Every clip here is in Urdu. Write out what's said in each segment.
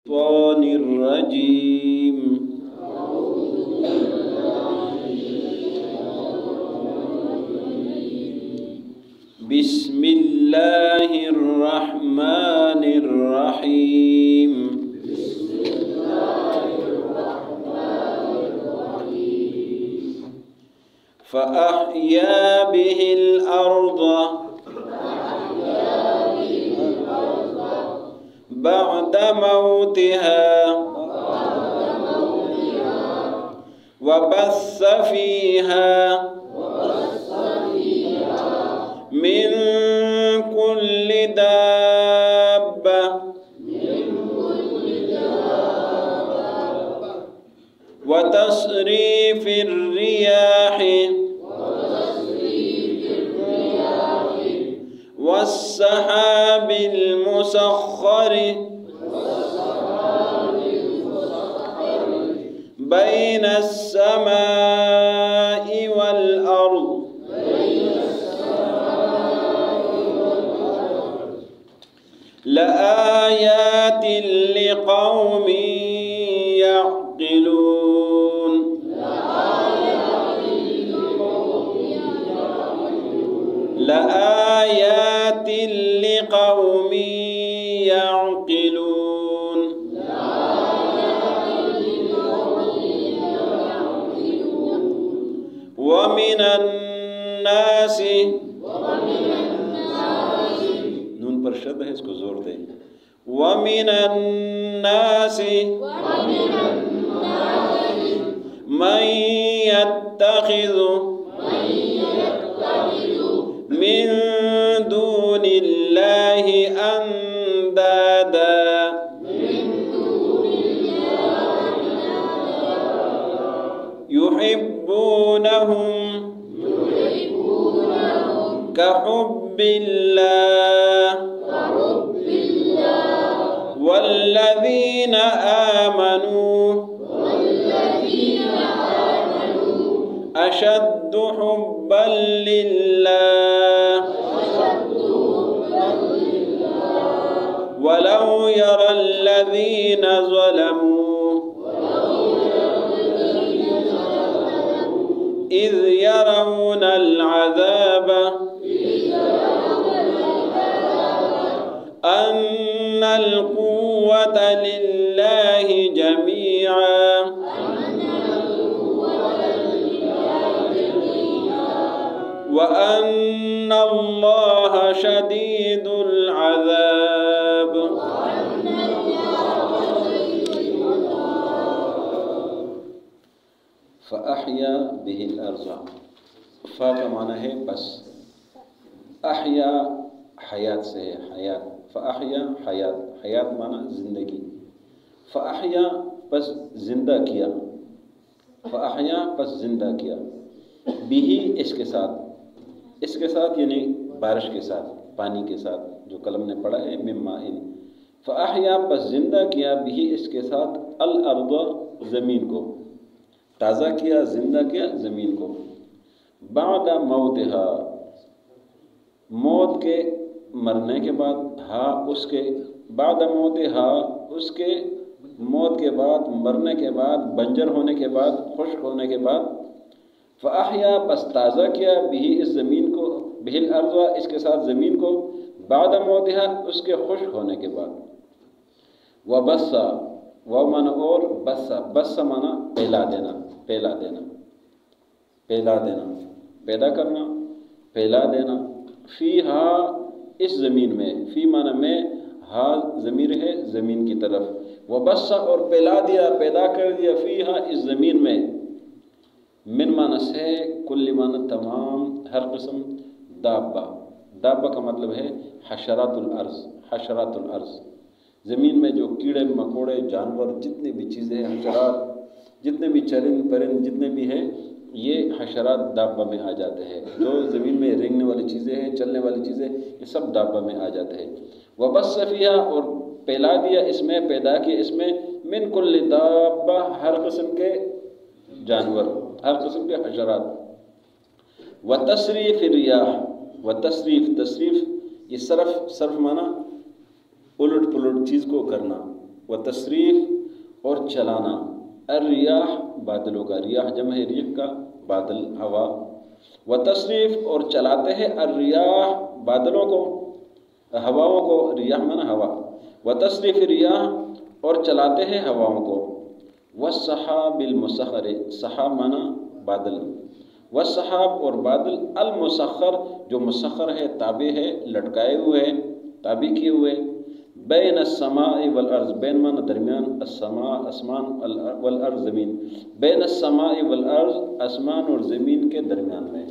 الشيطان الرجيم. بسم الله الرحمن الرحيم. فأحيا به الأرض بعد موتها وبث فيها من كل دابة وتصريف الرياح والسحاب المسخر بين السماء والأرض لآيات لقوم يعقلون. لآيات لقوم يعقلون. ومن الناس نون پر شد ہے، اس کو زور دیں. ومن الناس من يتخذ من دون الله أندادا يحبونهم كحب الله والذين آمنوا أشد حبا لله ولو يرى الذين ظلموا إذ يرون العذاب أن القوة لله جميعا وأن الله شديد العذاب. فأحيا به الأرض. فا کا معنی ہے بس، احیا حیات سے ہے، حیات. فأحیا حیات، حیات معنی زندگی. فأحیا پس زندہ کیا، فأحیا پس زندہ کیا، بھی اس کے ساتھ، اس کے ساتھ یعنی بارش کے ساتھ، پانی کے ساتھ، جو قلم نے پڑھا ہے مما ان. فأحیا پس زندہ کیا، بھی اس کے ساتھ، الارض زمین کو، تازہ کیا، زندہ کیا زمین کو، بعد موتها موت کے مرنے کے بعد، ہاں اس کے بعد موتها اس کے موت کے بعد، مرنے کے بعد، بنجر ہونے کے بعد، خشک ہونے کے بعد. فأحیا پس تازہ کیا، بھی اس زمین کو، بھی الارض اس کے ساتھ زمین کو، بعد موتها اس کے خشک ہونے کے بعد. وبث و معنی اور، بث بث معنی پھیلا دینا، پھیلا دینا، پھیلا دینا، پیدا کرنا، پھیلا دینا. فیہا اس زمین میں، فی معنی میں، ہا ضمیر ہے زمین کی طرف. وبث اور پھیلا دیا، پیدا کر دیا، فیہا اس زمین میں، من معنی سے، کل معنی تمام، ہر قسم، دابہ. دابہ کا مطلب ہے حشرات الارض، حشرات الارض، زمین میں جو کیڑے مکوڑے جانور جتنے بھی چیزیں ہیں، حشرات جتنے بھی چرند پرند جتنے بھی ہیں، یہ حشرات دابہ میں آ جاتے ہیں. جو زمین میں رینگنے والی چیزیں ہیں، چلنے والی چیزیں، یہ سب دابہ میں آ جاتے ہیں. وبث فیہا اور پھیلا دیا اس میں، پیدا کیا اس میں، من کل دابہ ہر قسم کے جانور، ہر قسم کے حشرات. وتصریف الریاح، تصریف یہ صرف معنی الٹ پلٹ چیز کو کرنا. و تصریف اور چلانا، الریاح بادلوں کا، ریاح جمع ہے ریح کا، بادل ہوا، و تصریف اور چلاتے ہیں الریاح بادلوں کو، ہواؤں کو، ریاح مانا ہوا، و تصریف ریاح اور چلاتے ہیں ہواؤں کو، والسحاب المسخر، سحاب مانا بادل، والسحاب اور بادل المسخر جو مسخر ہے، تابع ہے، لٹکائے ہوئے، تابع کیے ہوئے، بین السماء والارض، بین مانا درمیان، السماء آسمان، والارض زمین، بین السماء والارض آسمان اور زمین کے درمیان میں،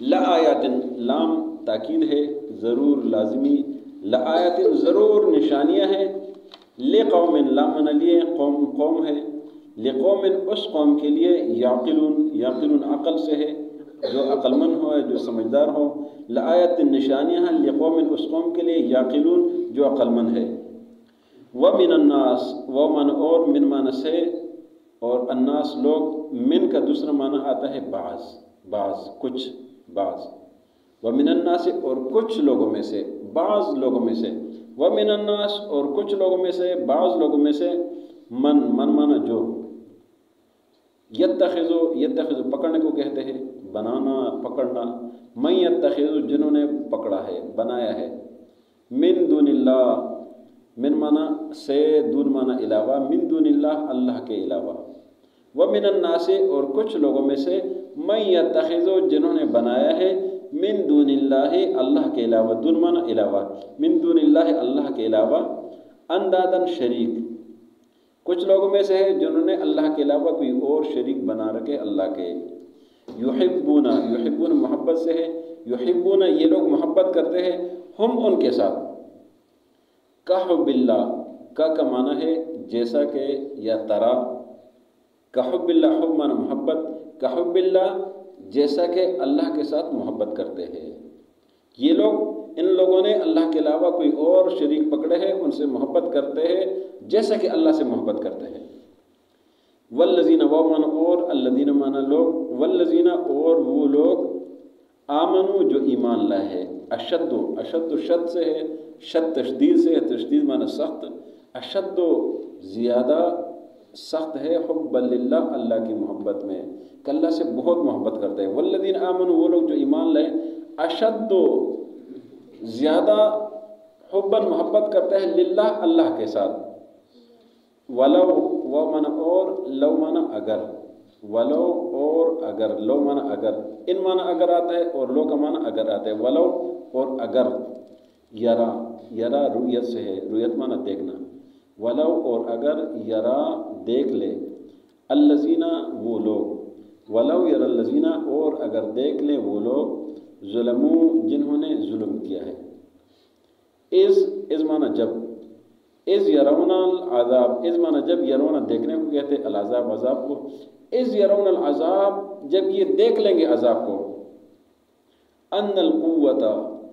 لآیات، لام تاکید ہے، ضرور لازمی، لآیات ضرور نشانیاں ہیں، لقوم، لام مانا لیے، قوم قوم ہے، لقوم اس قوم کے لیے، یعقلون، یعقلون عقل سے ہے، جو عقل مند ہو، جو سمجھدار ہو، لآیات نشانیاں ہیں، لقوم اس قوم کے لیے، یعقلون جو عقل مند ہے، ومن الناس، و من اور، من معنی سے، اور الناس لوگ، من کا دوسرا معنی آتا ہے بعض، بعض کچھ، بعض، ومن الناس اور کچھ لوگوں میں سے، بعض لوگوں میں سے، ومن الناس اور کچھ لوگوں میں سے، بعض لوگوں میں سے، من مانا جو، یتخذو، یتخذو پکڑنے کو کہتے ہیں، بنانا، پکڑنا، من یتخذو جنہوں نے پکڑا ہے، بنایا ہے، من دون اللہ، من مانا سے، دون مانا علاوہ، من دون اللہ اللہ کے علاوہ، ومن الناس اور کچھ لوگوں میں سے، من یتخذو جنہوں نے بنایا ہے، من دون اللہ اللہ کے علاوہ، دون مانا علاوہ، من دون اللہ اللہ کے علاوہ، اندادن شریک، کچھ لوگوں میں سے ہے جنہوں نے اللہ کے علاوہ کوئی اور شریک بنا رکھے اللہ کے، یحبون، یحبون محبت سے ہے، یحبون یہ لوگ محبت کرتے ہیں، ہم ان کے ساتھ، کحب اللہ، کا معنی ہے جیسا کہ، یا طرح، کحب اللہ، حب معنی محبت، کحب اللہ جیسا کہ اللہ کے ساتھ محبت کرتے ہیں، یہ لوگ، ان لوگوں نے اللہ کے علاوہ کوئی اور شریک پکڑے ہیں، ان سے محبت کرتے ہیں جیسا کہ اللہ سے محبت کرتے ہیں، والذین، وہ مانا اور، الذین مانا لوگ، والذین اور وہ لوگ، آمنو جو ایمان لائے ہیں، اشد، اشد شد سے ہے، شد تشدید سے ہے، تشدید مانا سخت، اشد زیادہ سخت ہے، حب للہ اللہ کی محبت میں، کہ اللہ سے بہت محبت کرتے ہیں، والذین آمنو وہ لوگ جو ایمان لائے، اشد زیادہ، حباً محبت کرتے ہیں، للہ اللہ کے ساتھ، ولو، وہ مانا اور، لو مانا اگر، ولو اور اگر، لو مانا اگر، ان مانا اگر آتا ہے اور لو کا مانا اگر آتا ہے، ولو اور اگر، یرا، یرا رؤیت سے ہے، رؤیت مانا دیکھنا، ولو اور اگر، یرا دیکھ لے، الذین وہ لوگ، ولو یرا الذین اور اگر دیکھ لے وہ لوگ، ظلموا جنہوں نے ظلم کیا ہے، از مانا جب، از یرون العذاب، از مانا جب، یرون دیکھنے کو کہتے العذاب عذاب کو، از یرون العذاب جب یہ دیکھ لیں گے عذاب کو، ان القوت،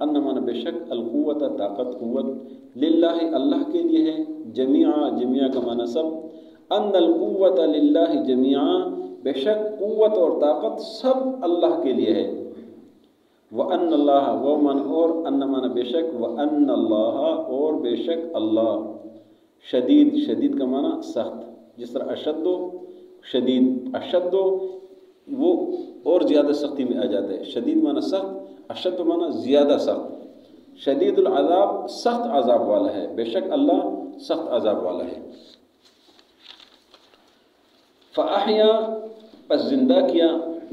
ان مانا بے شک، القوت طاقت، قوت، للہ اللہ کے لیے ہے، جمیعا، جمیعا کا مانا سب، ان القوت للہ جمیعا بے شک قوت اور طاقت سب اللہ کے لیے ہے، وَأَنَّ اللَّهَ وہ من اور، ان مانا بے شک، وَأَنَّ اللَّهَ اور بے شک اللہ، شدید، شدید کا مانا سخت، جس طرح اشد شدید، اشد وہ اور زیادہ سختی میں آ جاتے ہیں، شدید مانا سخت، اشد مانا زیادہ سخت، شدید العذاب سخت عذاب والا ہے، بے شک اللہ سخت عذاب والا ہے، فَأَحْيَا پس زندہ کیا،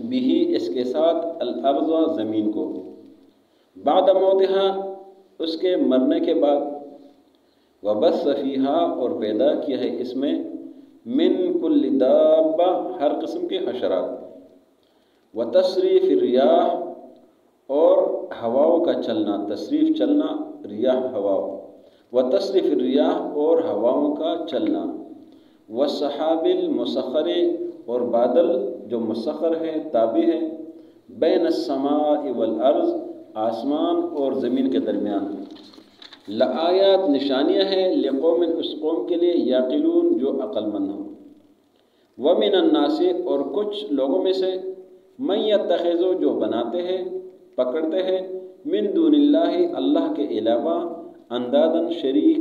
بھی اس کے ساتھ، الارض زمین کو، بعد موتها اس کے مرنے کے بعد، وبث فیها اور پیدا کیا ہے اس میں، من کل دابہ ہر قسم کے حشرات، وتصریف الریاح اور ہواؤں کا چلنا، تصریف چلنا، ریاح ہواؤں، وتصریف الریاح اور ہواؤں کا چلنا، والسحاب المسخر اور بادل جو مسخر ہے، تابع ہے، بین السماء والارض آسمان اور زمین کے درمیان، لآیات نشانیاں ہیں، لقوم اس قوم کے لیے، یعقلون جو عقل مند ہو، ومن الناس اور کچھ لوگوں میں سے، من یتخذو جو بناتے ہیں، پکڑتے ہیں، من دون اللہ اللہ کے علاوہ، اندادن شریک،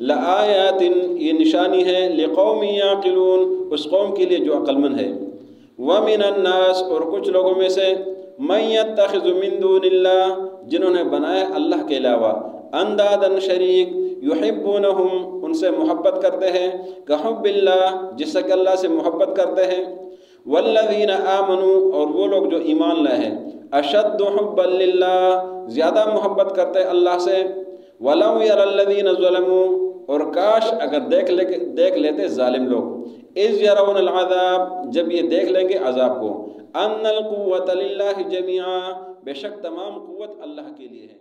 لآیات یہ نشانی ہے لقوم یعقلون اس قوم کے لیے جو عقل مند ہے ومن الناس اور کچھ لوگوں میں سے من یتخذ من دون اللہ جنہوں نے بنایا اللہ کے علاوہ اندادن شریک یحبونہم ان سے محبت کرتے ہیں کحب اللہ جس سے کہ اللہ سے محبت کرتے ہیں والذین آمنوا اور وہ لوگ جو ایمان لائے ہیں اشد حبا للہ زیادہ محبت کرتے ہیں اللہ سے ولو یری الذین ظلموا اور کاش اگر دیکھ لیتے ظالم لوگ اذ یرون العذاب جب یہ دیکھ لیں گے عذاب کو ان القوۃ للہ جمیعا بے شک تمام قوت اللہ کے لیے ہے.